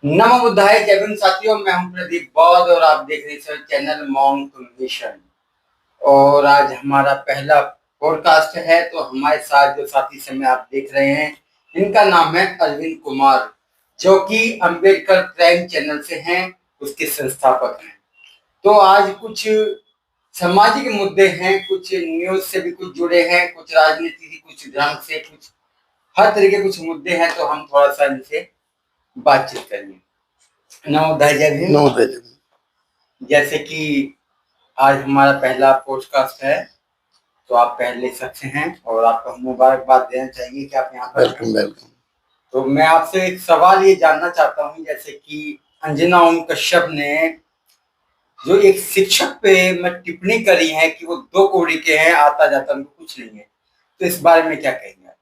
नमो बुद्धाय जय भीम साथियों। मैं हूं प्रदीप बौद्ध और आप देख रहे हैं चैनल मॉन्क मिशन। और आज हमारा पहला पॉडकास्ट है। तो हमारे साथ जो साथी समय आप देख रहे हैं, इनका नाम है अरविंद कुमार, जो कि अंबेडकर प्राइम चैनल से हैं, उसके संस्थापक हैं। तो आज कुछ सामाजिक मुद्दे हैं, कुछ न्यूज से भी कुछ जुड़े हैं, कुछ राजनीति की, कुछ धर्म से, कुछ हर तरह के कुछ मुद्दे हैं। तो हम थोड़ा सा इनसे बातचीत करेंगे। नमोदय जय भीम। नमोदय जी। जैसे कि आज हमारा पहला पॉडकास्ट है, तो आप पहले शख्स हैं और आपको हम मुबारकबाद देना चाहिए कि आप यहाँ पर वेलकम वेलकम। तो मैं आपसे एक सवाल ये जानना चाहता हूँ, जैसे कि अंजना ओम कश्यप ने जो एक शिक्षक पे मैं टिप्पणी करी है कि वो दो कौड़ी के हैं, आता जाता उनको कुछ नहीं है, तो इस बारे में क्या कहेंगे आप?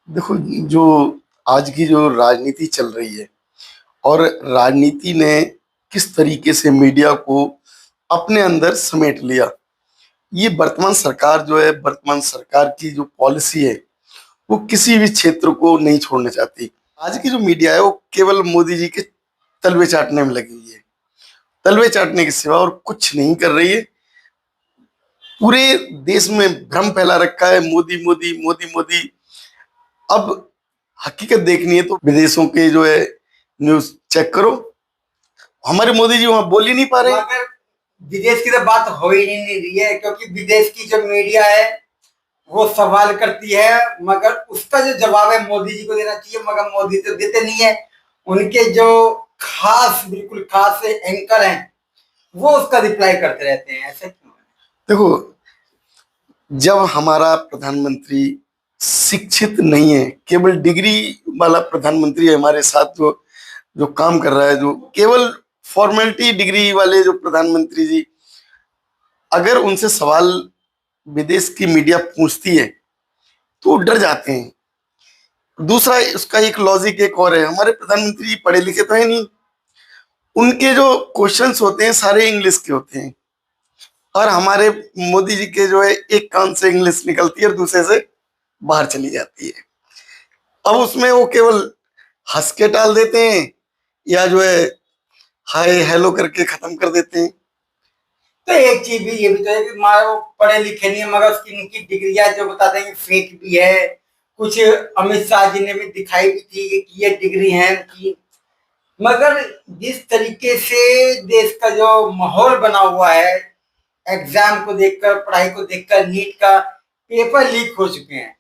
देखो, जो आज की जो राजनीति चल रही है और राजनीति ने किस तरीके से मीडिया को अपने अंदर समेट लिया, ये वर्तमान सरकार जो है, वर्तमान सरकार की जो पॉलिसी है, वो किसी भी क्षेत्र को नहीं छोड़ना चाहती। आज की जो मीडिया है वो केवल मोदी जी के तलवे चाटने में लगी हुई है, तलवे चाटने के सिवा और कुछ नहीं कर रही है। पूरे देश में भ्रम फैला रखा है, मोदी मोदी मोदी मोदी। अब हकीकत देखनी है तो विदेशों के जो है न्यूज चेक करो, हमारे मोदी जी वहां बोल ही नहीं पा रहे। मगर विदेश की तो बात हो ही नहीं रही है, क्योंकि विदेश की जो मीडिया है वो सवाल करती है, मगर उसका जो जवाब है मोदी जी को देना चाहिए, मगर मोदी तो देते नहीं है। उनके जो खास, बिल्कुल खास एंकर हैं, वो उसका रिप्लाई करते रहते हैं। ऐसा क्यों है? देखो, जब हमारा प्रधानमंत्री शिक्षित नहीं है, केवल डिग्री वाला प्रधानमंत्री है हमारे साथ, जो जो काम कर रहा है, जो केवल फॉर्मेलिटी डिग्री वाले जो प्रधानमंत्री जी, अगर उनसे सवाल विदेश की मीडिया पूछती है तो डर जाते हैं। दूसरा, उसका एक लॉजिक एक और है, हमारे प्रधानमंत्री जी पढ़े लिखे तो है नहीं, उनके जो क्वेश्चंस होते हैं सारे इंग्लिश के होते हैं, और हमारे मोदी जी के जो है एक कान से इंग्लिश निकलती है और दूसरे से बाहर चली जाती है। अब उसमें वो केवल हंस के टाल देते हैं या जो है हाय हेलो करके खत्म कर देते हैं। तो एक चीज भी ये भी तो है कि मारे वो पढ़े लिखे नहीं है, मगर उसकी उनकी डिग्रियां जो बताते हैं फेक भी है। कुछ अमित शाह जी ने भी दिखाई भी थी कि ये डिग्री है उनकी। मगर जिस तरीके से देश का जो माहौल बना हुआ है, एग्जाम को देखकर, पढ़ाई को देखकर, नीट का पेपर लीक हो चुके हैं,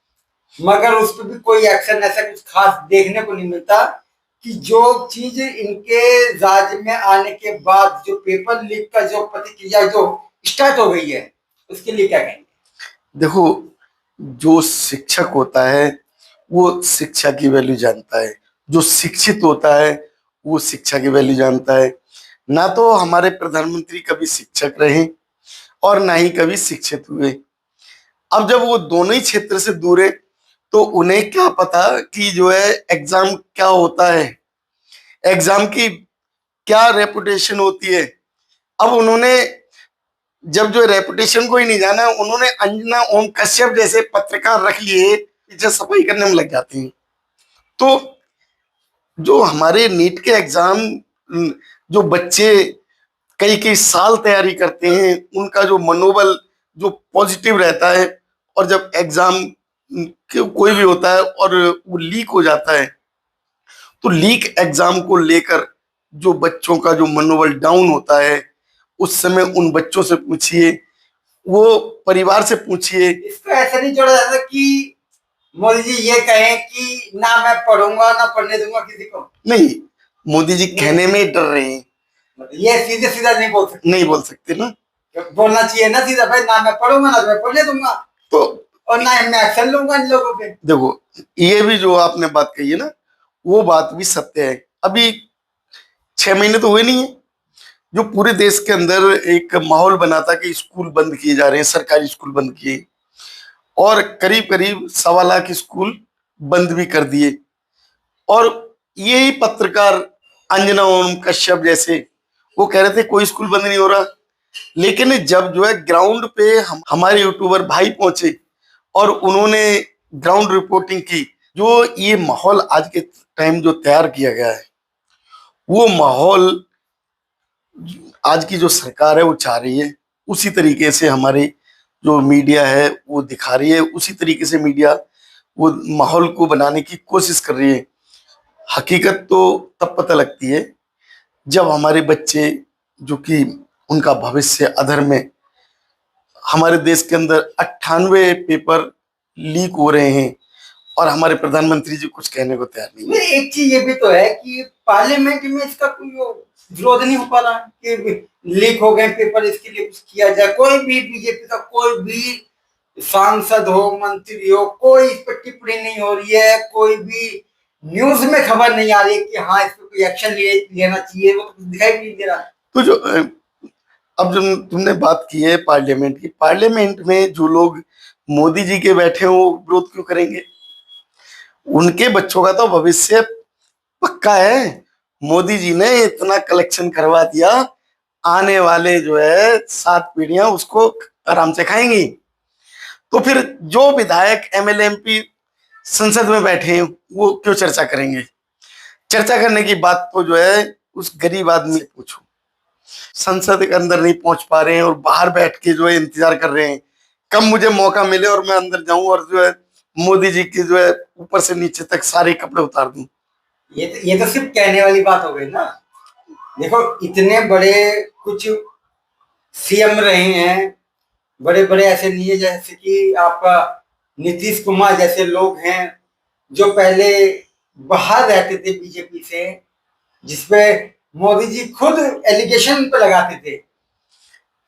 मगर उस पर भी कोई एक्शन ऐसा कुछ खास देखने को नहीं मिलता। कि जो चीज इनके राज्य में आने के बाद जो पेपर लीक का जो प्रतिक्रिया जो स्टार्ट हो गई है, उसके लिए क्या कहेंगे? देखो, जो शिक्षक होता है वो शिक्षा की वैल्यू जानता है, जो शिक्षित होता है वो शिक्षा की वैल्यू जानता है। ना तो हमारे प्रधानमंत्री कभी शिक्षक रहे और ना ही कभी शिक्षित हुए। अब जब वो दोनों ही क्षेत्र से दूर है तो उन्हें क्या पता कि जो है एग्जाम क्या होता है, एग्जाम की क्या रेपुटेशन होती है। अब उन्होंने जब जो रेपुटेशन को ही नहीं जाना, उन्होंने अंजना ओम कश्यप जैसे पत्रकार रख लिए, पीछे सफाई करने में लग जाती हैं। तो जो हमारे नीट के एग्जाम, जो बच्चे कई कई साल तैयारी करते हैं, उनका जो मनोबल जो पॉजिटिव रहता है, और जब एग्जाम कोई भी होता है और वो लीक हो जाता है, तो लीक एग्जाम को लेकर जो बच्चों का जो मनोबल डाउन होता है, उस समय उन बच्चों से पूछिए, वो परिवार से पूछिए। इसको ऐसे नहीं जोड़ा जाता कि मोदी जी ये कहें कि ना मैं पढ़ूंगा ना पढ़ने दूंगा किसी को। नहीं, मोदी जी कहने में डर रहे हैं, ये सीधे सीधा नहीं बोल सकते। नहीं बोल सकते ना, बोलना चाहिए ना सीधा, भाई ना मैं पढ़ूंगा ना तो मैं पढ़ने दूंगा, तो और ना मैं एक्शन लूंगा इन लोगों पे। देखो, ये भी जो आपने बात कही है ना, वो बात भी सत्य है। अभी 6 महीने तो हुए नहीं है जो पूरे देश के अंदर एक माहौल बना था कि स्कूल बंद किए जा रहे हैं, सरकारी स्कूल बंद किए, और करीब करीब 1.25 लाख स्कूल बंद भी कर दिए। और यही पत्रकार अंजना ओम कश्यप जैसे वो कह रहे थे कोई स्कूल बंद नहीं हो रहा। लेकिन जब जो है ग्राउंड पे हमारे यूट्यूबर भाई पहुंचे और उन्होंने ग्राउंड रिपोर्टिंग की, जो ये माहौल आज के टाइम जो तैयार किया गया है, वो माहौल आज की जो सरकार है वो चाह रही है, उसी तरीके से हमारी जो मीडिया है वो दिखा रही है, उसी तरीके से मीडिया वो माहौल को बनाने की कोशिश कर रही है। हकीकत तो तब पता लगती है जब हमारे बच्चे, जो कि उनका भविष्य अधर में, हमारे देश के अंदर 98 पेपर लीक हो रहे हैं और हमारे प्रधानमंत्री जी कुछ कहने को तैयार नहीं। नहीं, एक चीज ये भी तो है कि पार्लियामेंट में इसका कोई विरोध नहीं हो पा रहा है कि लीक हो गए पेपर, इसके लिए कुछ किया जाए। कोई भी बीजेपी का कोई भी सांसद हो, मंत्री हो, कोई इस पर टिप्पणी नहीं हो रही है, कोई भी न्यूज में खबर नहीं आ रही है कि हाँ इस पर कोई एक्शन लेना चाहिए, वो तो दिखाई नहीं दे रहा। तो जो अब जो तुमने बात की है पार्लियामेंट की, पार्लियामेंट में जो लोग मोदी जी के बैठे हो वो विरोध क्यों करेंगे? उनके बच्चों का तो भविष्य पक्का है। मोदी जी ने इतना कलेक्शन करवा दिया, आने वाले जो है 7 पीढ़ियां उसको आराम से खाएंगी। तो फिर जो विधायक एमएलए एमपी संसद में बैठे हैं वो क्यों चर्चा करेंगे? चर्चा करने की बात तो जो है उस गरीब आदमी से पूछो। संसद के अंदर नहीं पहुंच पा रहे हैं और बाहर बैठ के जो है इंतजार कर रहे हैं कब मुझे मौका मिले और मैं अंदर जाऊं और जो है मोदी जी की जो है ऊपर से नीचे तक सारे कपड़े उतार दूं। ये तो सिर्फ कहने वाली बात हो गई ना। देखो, इतने बड़े कुछ सीएम रहे हैं, बड़े बड़े ऐसे नहीं है, जैसे कि आपका नीतीश कुमार जैसे लोग हैं जो पहले बाहर रहते थे बीजेपी से, जिसपे मोदी जी खुद एलिगेशन पे लगाते थे।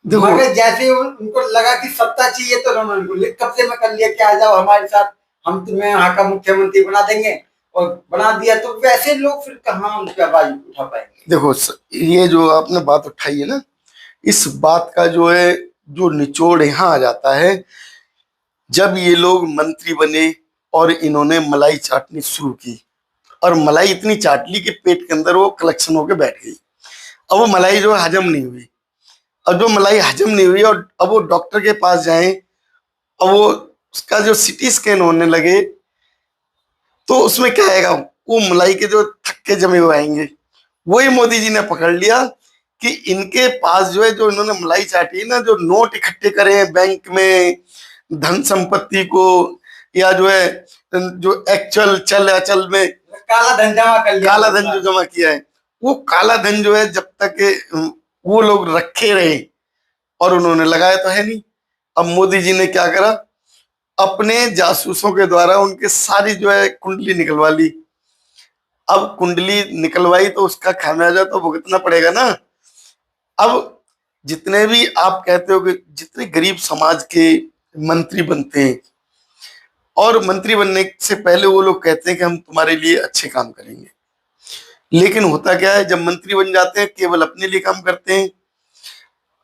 मगर जैसे उनको लगा कि सत्ता चाहिए तो उन्होंने कब से मैं कर लिया कि आ जाओ हमारे साथ, हम तुम्हें यहाँ का मुख्यमंत्री बना देंगे, और बना दिया। तो वैसे लोग फिर कहाँ उनकी आवाज उठा पाएंगे? देखो, ये जो आपने बात उठाई है ना, इस बात का जो है जो निचोड़ यहाँ आ जाता है जब ये लोग मंत्री बने और इन्होंने मलाई चाटनी शुरू की और मलाई इतनी चाट ली कि पेट के अंदर वो कलेक्शन होके बैठ गई। अब वो मलाई जो है हजम नहीं हुई। अब जो मलाई हजम नहीं हुई और अब वो डॉक्टर के पास जाए और वो उसका जो सीटी स्कैन होने लगे तो उसमें क्या आएगा? वो मलाई के जो थक्के जमे हुए आएंगे। वही मोदी जी ने पकड़ लिया कि इनके पास जो है, जो इन्होंने मलाई चाटी है ना, जो नोट इकट्ठे करे हैं बैंक में, धन संपत्ति को, या जो है जो एक्चुअल चल अचल में काला धन जमा कर लिया, काला धन जो जमा किया है, वो काला धन जो है जब तक वो लोग रखे रहे और उन्होंने लगाया तो है नहीं। अब मोदी जी ने क्या करा? अपने जासूसों के द्वारा उनके सारी जो है कुंडली निकलवा ली। अब कुंडली निकलवाई तो उसका खामियाजा तो भुगतना पड़ेगा ना। अब जितने भी आप कहते हो कि जितने गरीब समाज के मंत्री बनते हैं और मंत्री बनने से पहले वो लोग कहते हैं कि हम तुम्हारे लिए अच्छे काम करेंगे, लेकिन होता क्या है, जब मंत्री बन जाते हैं केवल अपने लिए काम करते हैं।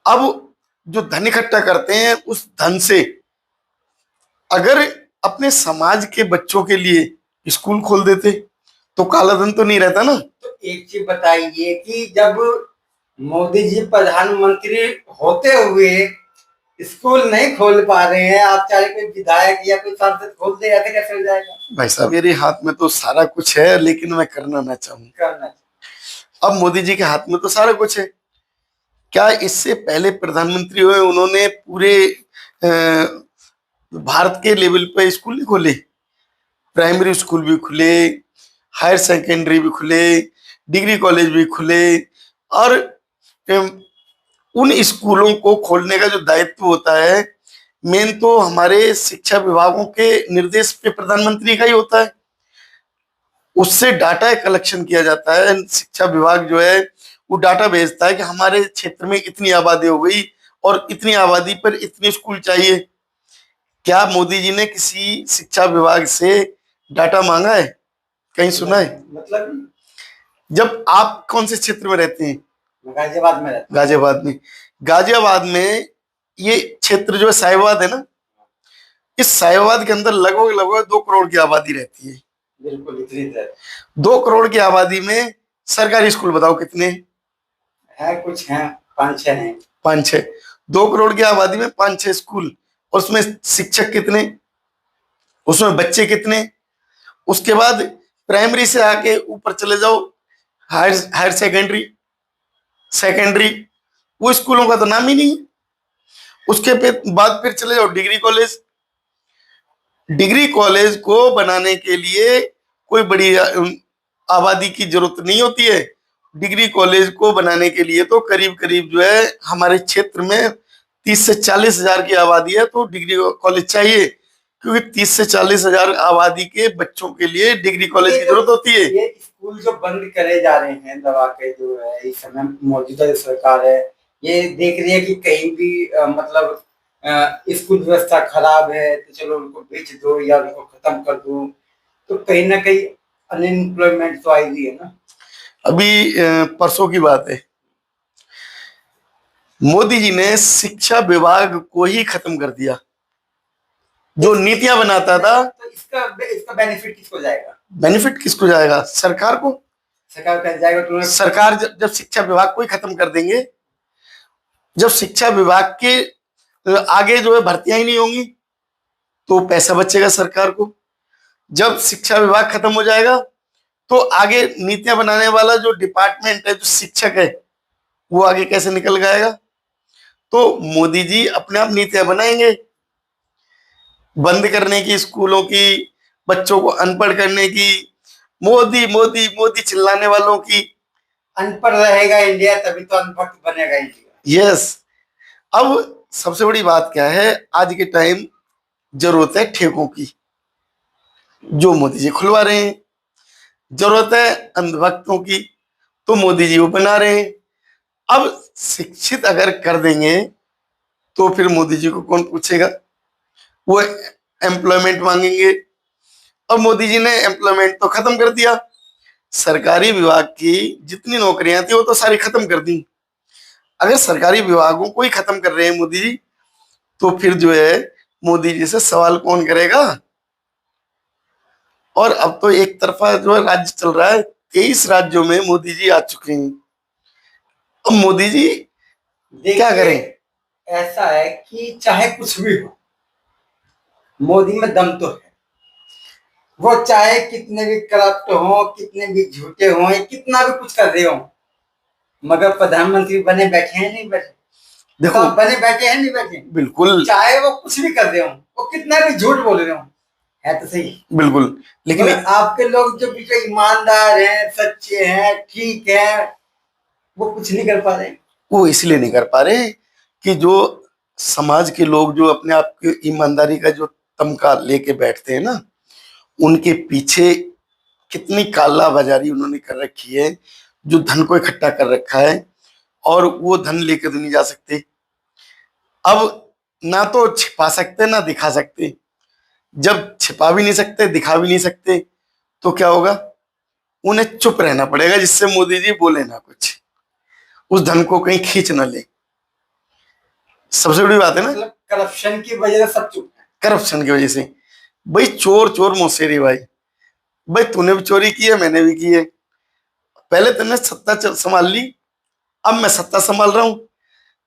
अब जो धन इकट्ठा करते हैं उस धन से अगर अपने समाज के बच्चों के लिए स्कूल खोल देते तो काला धन तो नहीं रहता ना। तो एक चीज बताइए कि जब मोदी जी प्रधानमंत्री होते हुए स्कूल नहीं खोल पा रहे हैं, आप चाहे कोई विधायक या कोई सांसद खोल दे, ऐसे कैसे हो जाएगा? भाई साहब, मेरे हाथ में तो सारा कुछ है लेकिन मैं करना ना चाहूँ। अब मोदी जी के हाथ में तो सारा कुछ है। क्या इससे पहले प्रधानमंत्री हुए उन्होंने पूरे भारत के लेवल पे स्कूल नहीं खोले? प्राइमरी स्कूल भी खुले, हायर सेकेंडरी भी खुले, डिग्री कॉलेज भी खुले, और उन स्कूलों को खोलने का जो दायित्व होता है मेन तो हमारे शिक्षा विभागों के निर्देश पे प्रधानमंत्री का ही होता है। उससे डाटा कलेक्शन किया जाता है। शिक्षा विभाग जो है वो डाटा भेजता है कि हमारे क्षेत्र में इतनी आबादी हो गई और इतनी आबादी पर इतने स्कूल चाहिए। क्या मोदी जी ने किसी शिक्षा विभाग से डाटा मांगा है? कहीं सुना है? मतलब जब आप कौन से क्षेत्र में रहते हैं? गाजियाबाद में रहते। गाजियाबाद में ये क्षेत्र जो है साहिबाबाद है ना, इस साहिबाबाद के अंदर लगभग 2 करोड़ की आबादी रहती है। बिल्कुल इतनी है। 2 करोड़ की आबादी में सरकारी स्कूल बताओ कितने है? कुछ हैं, 5-6 हैं। 5-6। 2 करोड़ की आबादी में 5-6 स्कूल, और उसमें शिक्षक कितने, उसमें बच्चे कितने? उसके बाद प्राइमरी से आके ऊपर चले जाओ, हायर हायर सेकेंडरी, सेकेंडरी, वो स्कूलों का तो नाम ही नहीं है। उसके बाद फिर चले जाओ डिग्री कॉलेज। डिग्री कॉलेज को बनाने के लिए कोई बड़ी आबादी की जरूरत नहीं होती है। डिग्री कॉलेज को बनाने के लिए तो करीब करीब जो है हमारे क्षेत्र में 30 से 40 हजार की आबादी है, तो डिग्री कॉलेज चाहिए, क्योंकि 30 से 40 हजार आबादी के बच्चों के लिए डिग्री कॉलेज की जरूरत होती है। ये स्कूल जो बंद करे जा रहे हैं दबा के, जो है इस समय मौजूदा जो सरकार है, ये देख रही है कि कहीं भी मतलब स्कूल व्यवस्था खराब है तो चलो उनको बेच दो या उनको खत्म कर दो, तो कहीं ना कहीं अनएम्प्लॉयमेंट तो आएगी है ना। अभी परसों की बात है, मोदी जी ने शिक्षा विभाग को ही खत्म कर दिया। जो नीतियां बनाता था, तो इसका इसका बेनिफिट किसको जाएगा? बेनिफिट किसको जाएगा? सरकार को। सरकार का जाएगा तो सरकार जब शिक्षा विभाग को ही खत्म कर देंगे, जब शिक्षा विभाग के आगे जो है भर्तियां ही नहीं होंगी, तो पैसा बचेगा सरकार को। जब शिक्षा विभाग खत्म हो जाएगा तो आगे नीतियां बनाने वाला जो डिपार्टमेंट है, जो शिक्षक है, वो आगे कैसे निकल जाएगा? तो मोदी जी अपने आप नीतियां बनाएंगे, बंद करने की स्कूलों की, बच्चों को अनपढ़ करने की, मोदी मोदी मोदी चिल्लाने वालों की। अनपढ़ रहेगा इंडिया तभी तो अनपढ़ बनेगा इंडिया। यस। अब सबसे बड़ी बात क्या है, आज के टाइम जरूरत है ठेकों की, जो मोदी जी खुलवा रहे हैं। जरूरत है अंधभक्तों की, तो मोदी जी वो बना रहे हैं। अब शिक्षित अगर कर देंगे तो फिर मोदी जी को कौन पूछेगा? वो एम्प्लॉयमेंट मांगेंगे। अब मोदी जी ने एम्प्लॉयमेंट तो खत्म कर दिया, सरकारी विभाग की जितनी नौकरियां थी वो तो सारी खत्म कर दी। अगर सरकारी विभागों को ही खत्म कर रहे हैं मोदी जी, तो फिर जो है मोदी जी से सवाल कौन करेगा? और अब तो एक तरफा जो है राज्य चल रहा है, 23 राज्यों में मोदी जी आ चुके हैं। अब मोदी जी क्या करें? ऐसा है कि चाहे कुछ भी हो, मोदी में दम तो है। वो चाहे कितने भी करप्ट हो, कितने भी झूठे हो, कितना भी कुछ कर रहे हो, मगर प्रधानमंत्री बने बैठे हैं नहीं बैठे? देखो, बने बैठे हैं नहीं बैठे? बिल्कुल, चाहे वो कुछ भी कर रहे हो, वो कितना भी झूठ बोल रहे हो, है तो सही। बिल्कुल। लेकिन आपके लोग जो बीच ईमानदार हैं, सच्चे हैं, ठीक है, वो कुछ नहीं कर पा रहे। वो इसलिए नहीं कर पा रहे कि जो समाज के लोग जो अपने आप की ईमानदारी का जो तमगा लेके बैठते हैं ना, उनके पीछे कितनी काला बाजारी उन्होंने कर रखी है, जो धन को इकट्ठा कर रखा है, और वो धन लेके तो नहीं जा सकते। अब ना तो छिपा सकते ना दिखा सकते। जब छिपा भी नहीं सकते, दिखा भी नहीं सकते, तो क्या होगा? उन्हें चुप रहना पड़ेगा, जिससे मोदी जी बोले ना कुछ, उस धन को कहीं खींच ना ले। सबसे बड़ी बात है ना, मतलब करप्शन की वजह से सब चुप है। करप्शन की वजह से। भाई चोर चोर मौसेरी भाई, भाई तूने भी चोरी की है, मैंने भी की है। पहले तूने सत्ता संभाल ली, अब मैं सत्ता संभाल रहा हूं।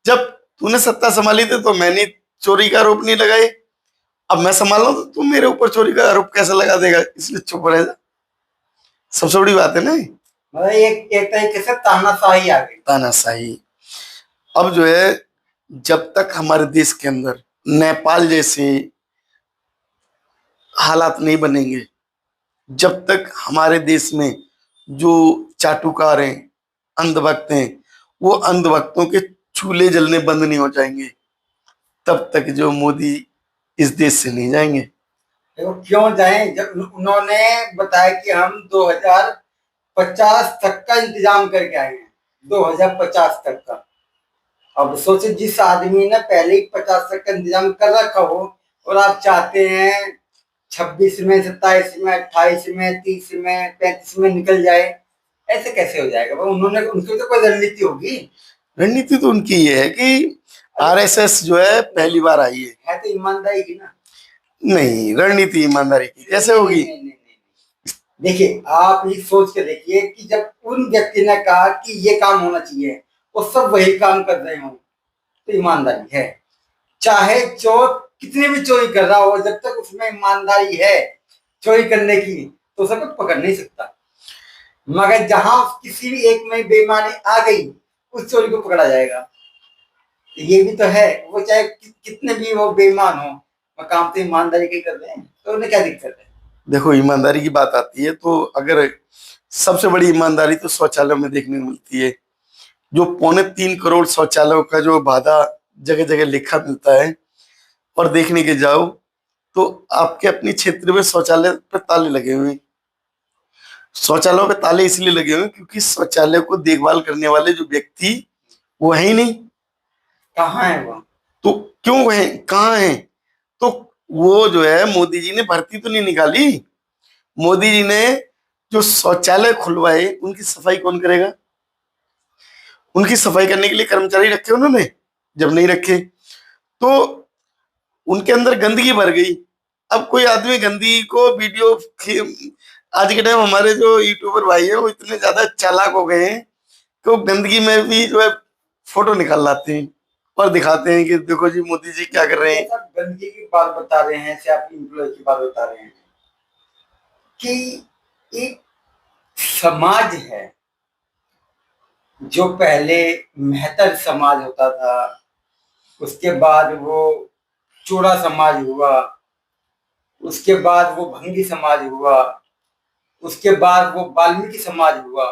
जब तूने सत्ता संभाली थी तो मैंने चोरी का आरोप नहीं लगाए, अब मैं संभाल रहा हूं तो तू मेरे ऊपर चोरी का आरोप कैसे लगा देगा? इसलिए चुप रह जा। सबसे बड़ी बात है ना, मतलब एक तरीके से तानाशाही आ गई। तानाशाही। अब जो है, जब तक हमारे देश के अंदर नेपाल जैसे हालात नहीं बनेंगे, जब तक हमारे देश में जो चाटुकार हैं, अंधभक्त हैं, वो अंधभक्तों के चूल्हे जलने बंद नहीं हो जाएंगे, तब तक जो मोदी इस देश से नहीं जाएंगे। देखो क्यों जाए, जब उन्होंने बताया कि हम 2050 तक का इंतजाम करके आए हैं, 2050 तक का। अब सोचे जिस आदमी ने पहले ही 50 तक का इंतजाम कर रखा हो, और आप चाहते हैं 26 में, 27 में, 28 में, 30 में, 35 में निकल जाए, ऐसे कैसे हो जाएगा? उन्होंने, उनकी तो कोई रणनीति होगी। रणनीति तो उनकी ये है कि आरएसएस जो है पहली बार आई है तो ईमानदारी की ना। नहीं, रणनीति ईमानदारी की कैसे होगी? देखिए आप ये सोच के देखिए कि जब उन व्यक्ति ने कहा कि ये काम होना चाहिए, वो सब वही काम कर रहे हो, तो ईमानदारी है। चाहे चोर कितनी भी चोरी कर रहा हो, जब तक उसमें ईमानदारी है चोरी करने की, तो उसे कोई पकड़ नहीं सकता। मगर जहां किसी भी एक में बेईमानी आ गई, उस चोरी को पकड़ा जाएगा। ये भी तो है, वो चाहे कितने भी वो बेईमान हो, वो काम तो ईमानदारी के कर रहे हैं, तो उन्हें क्या दिक्कत है। देखो, ईमानदारी की बात आती है तो अगर सबसे बड़ी ईमानदारी तो शौचालय में देखने को मिलती है। जो 3.25 करोड़ शौचालयों का जो वादा जगह जगह लिखा मिलता है, और देखने के जाओ तो आपके अपने क्षेत्र में शौचालय पे ताले लगे हुए हैं। शौचालयों पे ताले इसलिए लगे हुए हैं क्योंकि शौचालय को देखभाल करने वाले जो व्यक्ति वो है ही नहीं। कहाँ है वो। तो क्यों है, कहाँ है? तो वो जो है, मोदी जी ने भर्ती तो नहीं निकाली। मोदी जी ने जो शौचालय खुलवाए उनकी सफाई कौन करेगा? उनकी सफाई करने के लिए कर्मचारी रखे उन्होंने? जब नहीं रखे तो उनके अंदर गंदगी भर गई। अब कोई आदमी गंदगी को वीडियो, आज के टाइम हमारे जो यूट्यूबर भाई हैं वो इतने ज्यादा चालाक हो गए हैं कि वो गंदगी में भी जो है फोटो निकाल लाते हैं और दिखाते हैं कि देखो जी मोदी जी क्या कर रहे हैं। सब गंदगी की बात बता रहे हैं, से आप एम्प्लॉय की बात बता रहे हैं कि एक समाज है जो पहले मेहतर समाज होता था, उसके बाद वो चोड़ा समाज हुआ, उसके बाद वो भंगी समाज हुआ, उसके बाद वो वाल्मीकि समाज हुआ।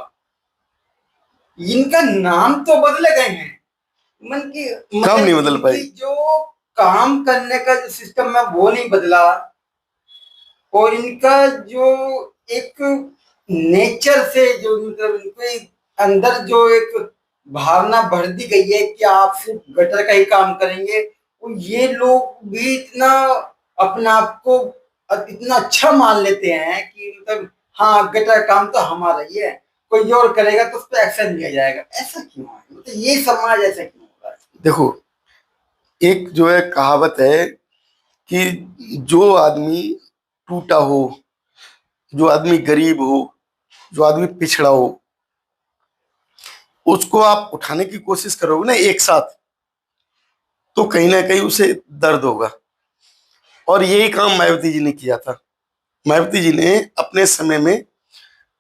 इनका नाम तो बदले गए हैं, मन की काम नहीं बदल पाई। जो काम करने का जो सिस्टम है वो नहीं बदला, और इनका जो एक नेचर से जो मतलब इनके अंदर जो एक भावना भर दी गई है कि आप सिर्फ गटर का ही काम करेंगे, और ये लोग भी इतना अपने आप को इतना अच्छा मान लेते हैं कि मतलब हाँ गटर काम तो हमारा ही है, कोई और करेगा तो उस पर एक्शन लिया जाएगा। ऐसा क्यों है, मतलब ये समाज ऐसा क्यों हो रहा है। देखो, एक जो है कहावत है कि जो आदमी टूटा हो, जो आदमी गरीब हो, जो आदमी पिछड़ा हो, उसको आप उठाने की कोशिश करोगे ना एक साथ, तो कहीं ना कहीं उसे दर्द होगा। और यही काम मायावती जी ने किया था। मायावती जी ने अपने समय में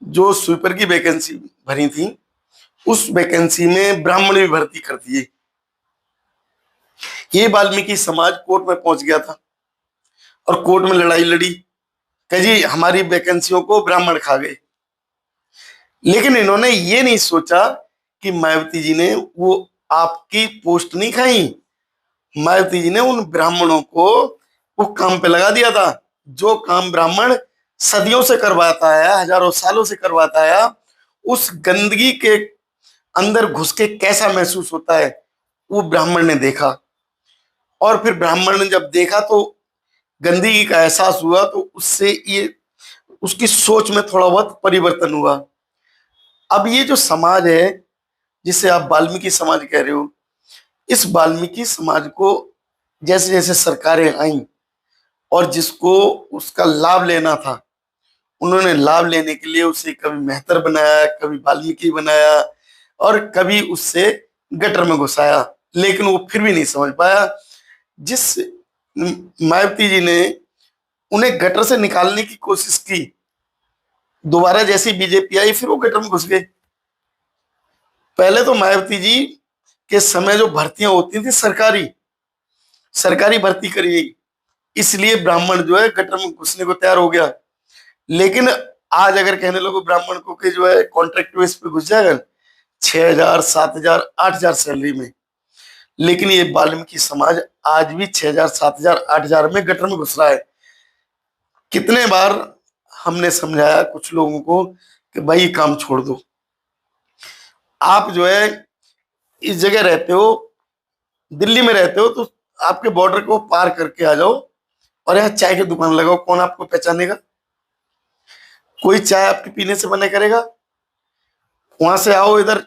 जो स्वीपर की वैकेंसी भरी थी, उस वैकेंसी में ब्राह्मण भी भर्ती कर दिए। ये वाल्मीकि समाज कोर्ट में पहुंच गया था और कोर्ट में लड़ाई लड़ी कि जी हमारी वैकेंसियों को ब्राह्मण खा गए। लेकिन इन्होंने ये नहीं सोचा कि मायावती जी ने वो आपकी पोस्ट नहीं खाई। मायावती जी ने उन ब्राह्मणों को वो काम पे लगा दिया था जो काम ब्राह्मण सदियों से करवाता है, हजारों सालों से करवाता है। उस गंदगी के अंदर घुस के कैसा महसूस होता है वो ब्राह्मण ने देखा, और फिर ब्राह्मण ने जब देखा तो गंदगी का एहसास हुआ, तो उससे ये उसकी सोच में थोड़ा बहुत परिवर्तन हुआ। अब ये जो समाज है जिसे आप वाल्मीकि समाज कह रहे हो, इस वाल्मीकि समाज को जैसे जैसे सरकारें आई और जिसको उसका लाभ लेना था, उन्होंने लाभ लेने के लिए उसे कभी मेहतर बनाया, कभी वाल्मीकि बनाया, और कभी उससे गटर में घुसाया, लेकिन वो फिर भी नहीं समझ पाया। जिस मायावती जी ने उन्हें गटर से निकालने की कोशिश की, दोबारा जैसी बीजेपी आई फिर वो गटर में घुस गए। पहले तो मायावती जी के समय जो भर्तियां होती थी सरकारी सरकारी भर्ती करी गई, इसलिए ब्राह्मण जो है गटर में घुसने को तैयार हो गया। लेकिन आज अगर कहने लोगों ब्राह्मण को कि जो है कॉन्ट्रैक्ट बेस पे घुस जाएगा 6,000, 7,000, 8,000 सैलरी में, लेकिन ये वाल्मीकि समाज आज भी 6,000, 7,000, 8,000 में गटर में घुस रहा है। कितने बार हमने समझाया कुछ लोगों को कि भाई ये काम छोड़ दो, आप जो है इस जगह रहते हो, दिल्ली में रहते हो, तो आपके बॉर्डर को पार करके आ जाओ और यहाँ चाय की दुकान लगाओ, कौन आपको पहचानेगा? कोई चाय आपके पीने से मना करेगा? वहां से आओ इधर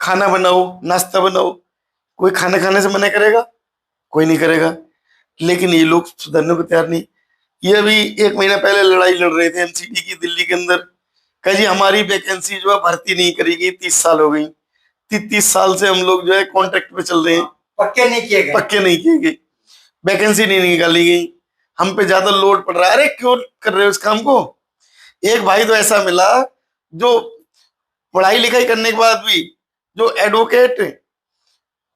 खाना बनाओ, नाश्ता बनाओ, कोई खाना खाने से मना करेगा? कोई नहीं करेगा। लेकिन ये लोग सुधरने को तैयार नहीं। ये अभी 1 महीना पहले लड़ाई लड़ रहे थे एनसीटी की दिल्ली के अंदर, कहा जी हमारी वैकेंसी जो है भर्ती नहीं करेगी, 30 साल हो गई, 30 साल से हम लोग जो है कॉन्ट्रैक्ट पे चल रहे हैं, पक्के नहीं किए गए, पक्के नहीं किए गए, वैकेंसी नहीं निकाली गई, हम पे ज्यादा लोड पड़ रहा है। अरे क्यों कर रहे हो इस काम को? एक भाई तो ऐसा मिला, जो पढ़ाई लिखाई करने के बाद भी जो एडवोकेट,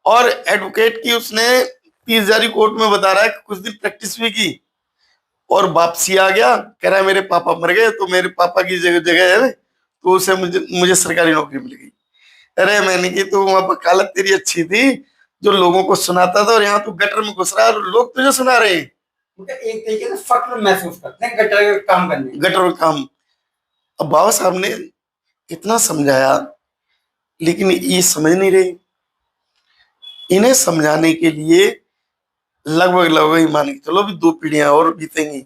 और एडवोकेट की उसने 30,000 कोर्ट में बता रहा है कि कुछ दिन प्रैक्टिस भी की और वापसी आ गया, कह रहा है मेरे पापा मर गए तो मेरे पापा की जगह जगह है तो उसे मुझे मुझे सरकारी नौकरी मिल गई। अरे मैंने की तो वहां पर वकालत तेरी अच्छी थी जो लोगों को सुनाता था, और यहाँ तू गटर में घुस रहा है और लोग तुझे सुना रहे हैं। मतलब एक तरीके से फक्र महसूस करते हैं गटर का काम करने में। गटर में काम। अब बाबा साहब ने इतना समझाया लेकिन ये समझ नहीं रही। इन्हें समझाने के लिए लगभग लगभग ही मान के चलो अभी 2 पीढ़ियां और बीतेंगी।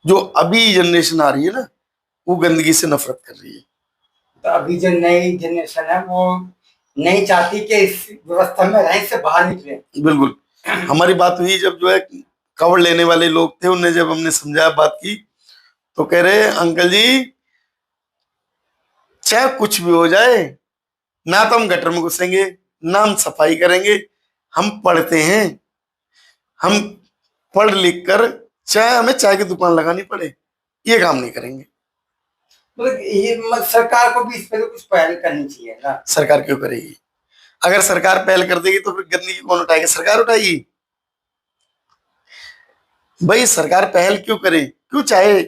जो अभी जनरेशन आ रही है ना, वो गंदगी से नफरत कर रही है। तो अभी जो नई जनरेशन है वो नहीं चाहती कि इस व्यवस्था में रहें, इससे बाहर निकले। बिल्कुल। हमारी बात हुई जब जो है कवर लेने वाले लोग थे, उन्हें जब हमने समझाया बात की तो कह रहे अंकल जी चाहे कुछ भी हो जाए, ना तो हम गटर में घुसेंगे ना हम सफाई करेंगे, हम पढ़ते हैं, हम पढ़ लिख कर चाहे हमें चाय की दुकान लगानी पड़े ये काम नहीं करेंगे। मतलब ये सरकार को भी इस पर कुछ पहल करनी चाहिए ना। सरकार क्यों करेगी? अगर सरकार पहल कर देगी तो फिर गंदगी कौन उठाएगी? सरकार उठाएगी। भाई सरकार पहल क्यों करे? क्यों चाहे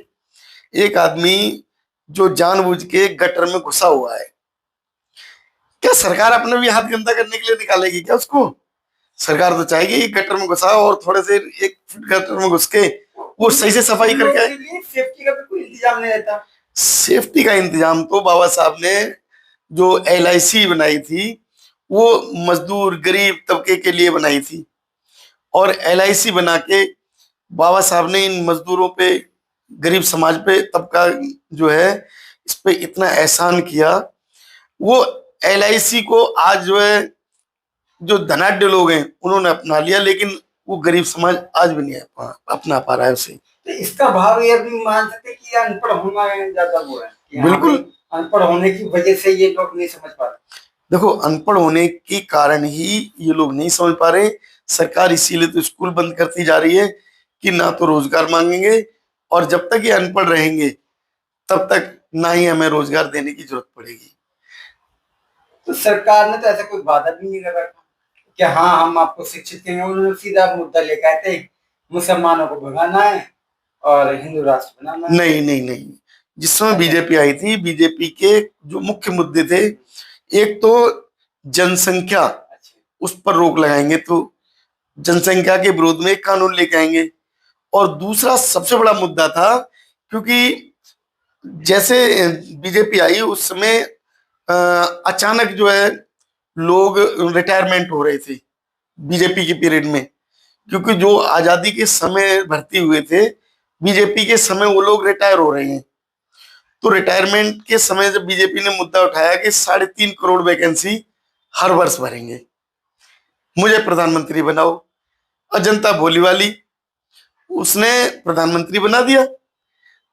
एक आदमी जो जानबूझ के गटर में घुसा हुआ है, क्या सरकार अपने भी हाथ गंदा करने के लिए निकालेगी क्या उसको? सरकार तो चाहेगी गटर में घुसा और थोड़े से 1 फुट गटर में घुस के वो सही से सफाई करके आए। सेफ्टी का भी कोई इंतजाम नहीं रहता। सेफ्टी का इंतजाम तो बाबा साहब ने जो LIC बनाई थी वो मजदूर गरीब तबके के लिए बनाई थी, और LIC बना के बाबा साहब ने इन मजदूरों पे, गरीब समाज पे, तबका जो है इस पे इतना एहसान किया। वो LIC को आज जो है जो धनाढ्य लोग हैं उन्होंने अपना लिया, लेकिन वो गरीब समाज आज भी नहीं अपना पा रहा है उसे। तो इसका भाव ये भी मान सकते कि अनपढ़ होना ज्यादा वो है कि बिल्कुल। अनपढ़ होने की वजह से ये लोग नहीं समझ पा रहे। देखो अनपढ़ होने के कारण ही ये लोग नहीं समझ पा रहे। सरकार इसीलिए तो स्कूल बंद करती जा रही है कि ना तो रोजगार मांगेंगे, और जब तक ये अनपढ़ रहेंगे तब तक ना ही हमें रोजगार देने की जरूरत पड़ेगी। तो सरकार ने तो ऐसा कोई वादा भी नहीं कर रखा कि हाँ हम आपको शिक्षित करेंगे। उन्होंने सीधा मुद्दा लेकर आए थे, मुसलमानों को भगाना है और हिंदू राष्ट्र बनाना है। नहीं नहीं नहीं, जिस समय बीजेपी आई थी, बीजेपी के जो मुख्य मुद्दे थे, एक तो जनसंख्या, उस पर रोक लगाएंगे तो जनसंख्या के विरोध में एक कानून लेके आएंगे। और दूसरा सबसे बड़ा मुद्दा था, क्योंकि जैसे बीजेपी आई उस समय अचानक जो है लोग रिटायरमेंट हो रहे थे बीजेपी के पीरियड में, क्योंकि जो आजादी के समय भर्ती हुए थे बीजेपी के समय वो लोग रिटायर हो रहे हैं। तो रिटायरमेंट के समय जब बीजेपी ने मुद्दा उठाया कि 3.5 करोड़ वैकेंसी हर वर्ष भरेंगे, मुझे प्रधानमंत्री बनाओ, और जनता भोली वाली उसने प्रधानमंत्री बना दिया।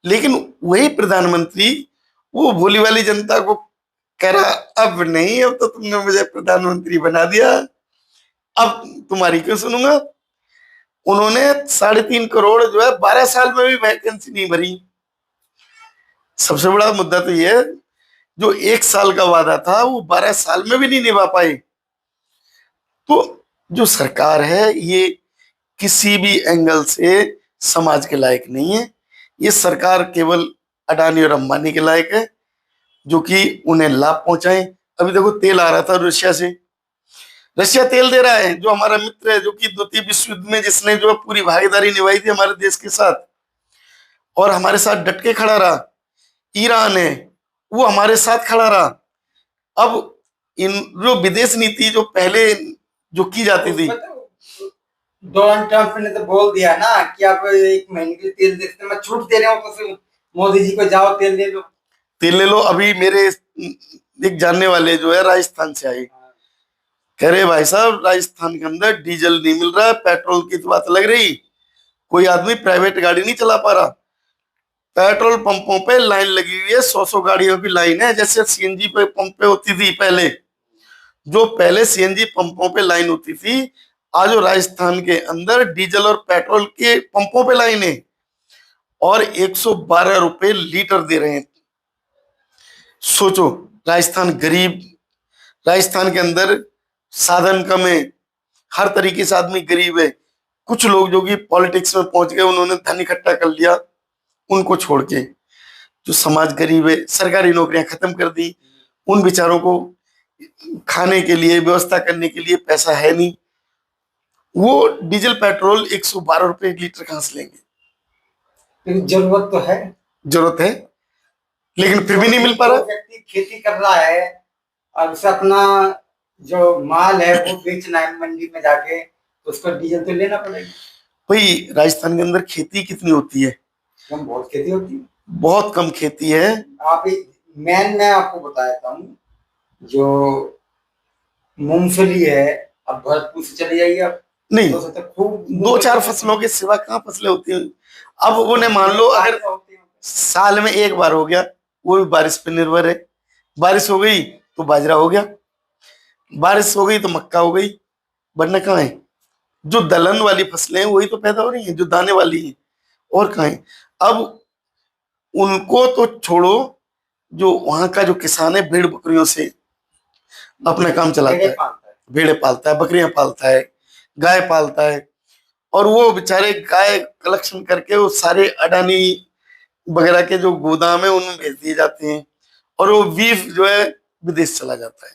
लेकिन वही प्रधानमंत्री वो भोली वाली जनता को कह रहा अब नहीं, अब तो तुमने मुझे प्रधानमंत्री बना दिया, अब तुम्हारी क्यों सुनूंगा। उन्होंने 3.5 करोड़ जो है 12 साल में भी वैकेंसी नहीं भरी। सबसे बड़ा मुद्दा तो ये है, जो 1 साल का वादा था वो 12 साल में भी नहीं निभा पाए। तो जो सरकार है ये किसी भी एंगल से समाज के लायक नहीं है। ये सरकार केवल अडानी और अंबानी के लायक है, जो कि उन्हें लाभ पहुंचाए। अभी देखो तेल आ रहा था रशिया से, रशिया तेल दे रहा है, जो हमारा मित्र है, जो कि द्वितीय विश्व युद्ध में जिसने जो पूरी भागीदारी निभाई थी हमारे देश के साथ और हमारे साथ डट के खड़ा रहा। ईरान है, वो हमारे साथ खड़ा रहा। अब इन जो विदेश नीति जो पहले जो की जाती थी, डोनाल्ड ट्रंप ने तो बोल दिया ना कि आप 1 महीने के लिए तेल दे सकते, मैं छूट दे रहा हूँ, तो फिर मोदी जी को जाओ तेल ले लो, तेल ले लो। अभी मेरे एक जानने वाले जो है राजस्थान से आए, कह रहे भाई साहब राजस्थान के अंदर डीजल नहीं मिल रहा है, पेट्रोल की तो बात लग रही, कोई आदमी प्राइवेट गाड़ी नहीं चला पा रहा। पेट्रोल पंपों पे लाइन लगी हुई है, 100 गाड़ियों की लाइन है, जैसे CNG पे पंप पे होती थी पहले। जो पहले CNG पंपों पे लाइन होती थी, आज राजस्थान के अंदर डीजल और पेट्रोल के पंपों पे लाइन है और 112 रुपए लीटर दे रहे हैं। सोचो, राजस्थान गरीब, राजस्थान के अंदर साधन कम है, हर तरीके से आदमी गरीब है। कुछ लोग जो कि पॉलिटिक्स में पहुंच गए, उन्होंने धन इकट्ठा कर लिया, उनको छोड़ के जो समाज गरीब है, सरकारी नौकरियां खत्म कर दी, उन बेचारों को खाने के लिए व्यवस्था करने के लिए पैसा है नहीं। वो डीजल पेट्रोल 112 रुपए लीटर कहां से लेंगे? लेकिन जरूरत तो है। जरूरत है, लेकिन फिर भी नहीं मिल पा जो रहा। व्यक्ति खेती कर रहा है और उसे अपना जो माल है वो बेचना है मंडी में जाके, तो उसको डीजल तो लेना पड़ेगा। भाई राजस्थान के अंदर खेती कितनी होती है? हम बहुत खेती होती है। बहुत कम खेती है। आप मैं आपको बता देता हूँ, जो मूंगफली है, अब भरतपुर से चली जाइए आप, नहीं, तो उससे खूब दो चार फसलों के सिवा कहाँ फसलें होती हैं? अब उन्हें मान लो अगर साल में एक बार हो गया, वो भी बारिश पर निर्भर है। बारिश हो गई तो बाजरा हो गया, बारिश हो गई तो मक्का हो गई, वरना कहाँ है? जो दलहन वाली फसलें हैं वही तो पैदा हो रही हैं, जो दाने वाली हैं, और कहाँ है? अब उनको तो छोड़ो, जो वहां का जो किसान है भेड़ बकरियों से अपना काम चलाता है, भेड़े पालता है, बकरियां पालता है, गाय पालता है, और वो बेचारे गाय कलेक्शन करके वो सारे अडानी वगैरह के जो गोदाम है उनमें भेज दिए जाते हैं, और वो बीफ जो है विदेश चला जाता है।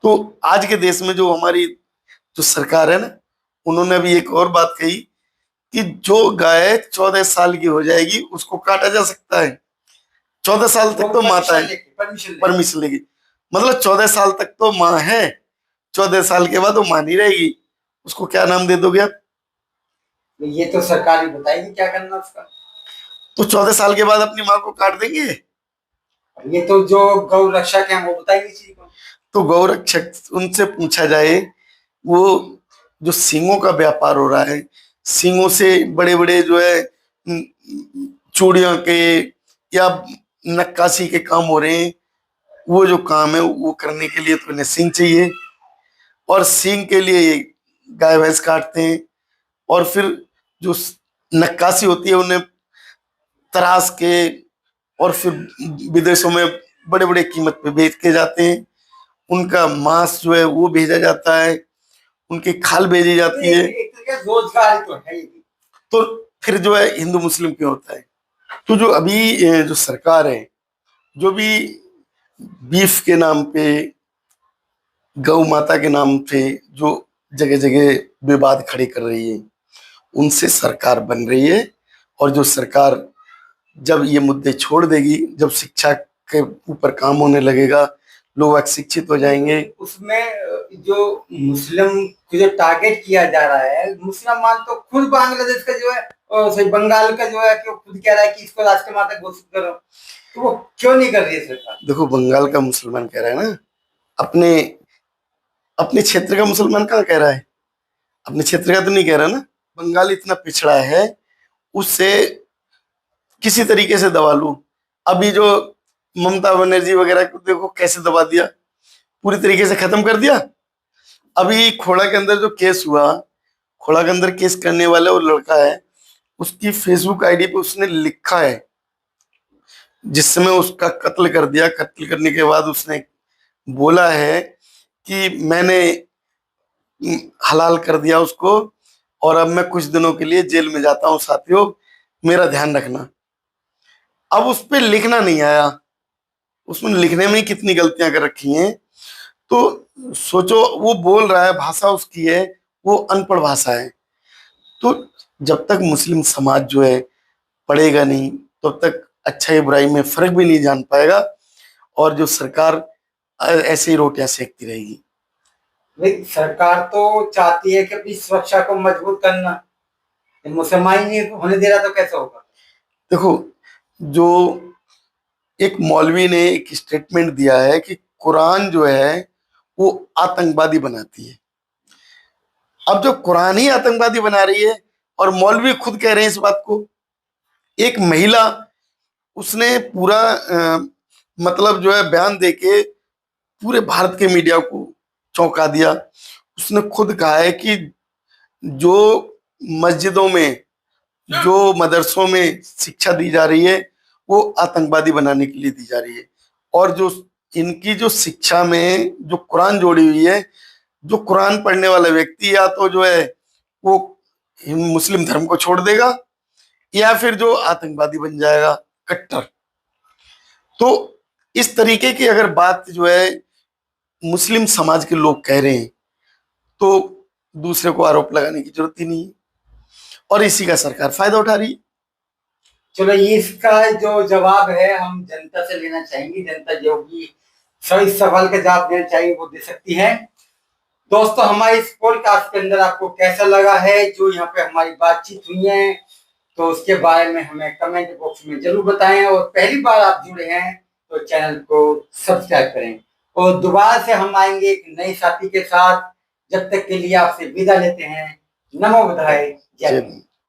तो आज के देश में जो हमारी जो सरकार है ना, उन्होंने अभी एक और बात कही कि जो गाय 14 साल की हो जाएगी उसको काटा जा सकता है। 14 साल तक तो माता है, परमिशन लेगी, मतलब 14 साल तक तो माँ है, 14 साल के बाद वो माँ नहीं रहेगी, उसको क्या नाम दे दोगे आप? ये तो सरकार ही बताएगी क्या करना उसका। तो 14 साल के बाद अपनी माँ को काट देंगे? ये तो जो गौ रक्षक हैं वो बताएगी चीज को। तो गौ रक्षक उनसे पूछा जाए, वो जो सींगों का व्यापार हो रहा है, सींगों से बड़े बड़े जो है चूड़ियों के या नक्काशी के काम हो रहे हैं, वो जो काम है वो करने के लिए तो इन्हें सींग चाहिए, और सींग के लिए ये गाय भैंस काटते हैं, और फिर जो नक्काशी होती है उन्हें तराश के और फिर विदेशों में बड़े बड़े कीमत पे बेच के जाते हैं। उनका मांस जो है वो भेजा जाता है, उनकी खाल भेजी जाती है। एक रोजगार तो है ही। तो फिर जो है हिंदू मुस्लिम क्यों होता है? तो जो अभी जो सरकार है, जो भी बीफ के नाम पे, गौ माता के नाम पे जो जगह जगह विवाद खड़े कर रही है, उनसे सरकार बन रही है। और जो सरकार जब ये मुद्दे छोड़ देगी, जब शिक्षा के ऊपर काम होने लगेगा, लोग शिक्षित हो जाएंगे। उसमें जो मुस्लिम को जो टारगेट किया जा रहा है, मुसलमान तो खुद बांग्लादेश का जो है और सही बंगाल का जो है कि वो खुद कह रहा है कि इसको राष्ट्रमाता घोषित करो, तो वो क्यों नहीं कर रही है सरकार? देखो, बंगाल का मुसलमान कह रहा है ना, अपने अपने क्षेत्र का मुसलमान कहाँ कह रहा है? अपने क्षेत्र का तो नहीं कह रहा ना। बंगाल इतना पिछड़ा है, उससे किसी तरीके से दबा लूं। अभी जो ममता बनर्जी वगैरह को देखो कैसे दबा दिया, पूरी तरीके से खत्म कर दिया। अभी खोड़ा के अंदर जो केस हुआ, खोड़ा के अंदर केस करने वाला वो लड़का है, उसकी फेसबुक आईडी पे उसने लिखा है, जिस समय उसका कत्ल कर दिया, कत्ल करने के बाद उसने बोला है कि मैंने हलाल कर दिया उसको, और अब मैं कुछ दिनों के लिए जेल में जाता हूं साथियों, मेरा ध्यान रखना। अब उस पर लिखना नहीं आया, उसमें लिखने में ही कितनी गलतियां कर रखी हैं। तो सोचो, वो बोल रहा है, भाषा उसकी है, वो अनपढ़ भाषा है। तो जब तक मुस्लिम समाज जो है पढ़ेगा नहीं, तब तक अच्छाई बुराई में फर्क भी नहीं जान पाएगा, और जो सरकार ऐसे ही रोटियां सेकती रहेगी। भाई सरकार तो चाहती है कि अपनी सुरक्षा को मजबूत करना, मुसलमान ही नहीं होने दे रहा तो कैसे होगा? देखो, जो एक मौलवी ने एक स्टेटमेंट दिया है कि कुरान जो है वो आतंकवादी बनाती है। अब जो कुरान ही आतंकवादी बना रही है, और मौलवी खुद कह रहे हैं इस बात को। एक महिला, उसने पूरा मतलब जो है बयान देके पूरे भारत के मीडिया को चौंका दिया। उसने खुद कहा है कि जो मस्जिदों में, जो मदरसों में शिक्षा दी जा रही है, वो आतंकवादी बनाने के लिए दी जा रही है। और जो इनकी जो शिक्षा में जो कुरान जोड़ी हुई है, जो कुरान पढ़ने वाला व्यक्ति या तो जो है वो मुस्लिम धर्म को छोड़ देगा या फिर जो आतंकवादी बन जाएगा, कट्टर। तो इस तरीके की अगर बात जो है मुस्लिम समाज के लोग कह रहे हैं तो दूसरे को आरोप लगाने की जरूरत ही नहीं है, और इसी का सरकार फायदा उठा रही है। चलो, ये इसका जो जवाब है हम जनता से लेना चाहेंगे। जनता जो भी सही सवाल का जवाब देना चाहिए वो दे सकती है। दोस्तों, हमारे इस पॉडकास्ट के अंदर आपको कैसा लगा है जो यहाँ पे हमारी बातचीत हुई है, तो उसके बारे में हमें कमेंट बॉक्स में जरूर बताएं। और पहली बार आप जुड़े हैं तो चैनल को सब्सक्राइब करें। और दोबारा से हम आएंगे एक नए साथी के साथ। जब तक के लिए आपसे विदा लेते हैं। नमो बुद्धाय। जय हिंद।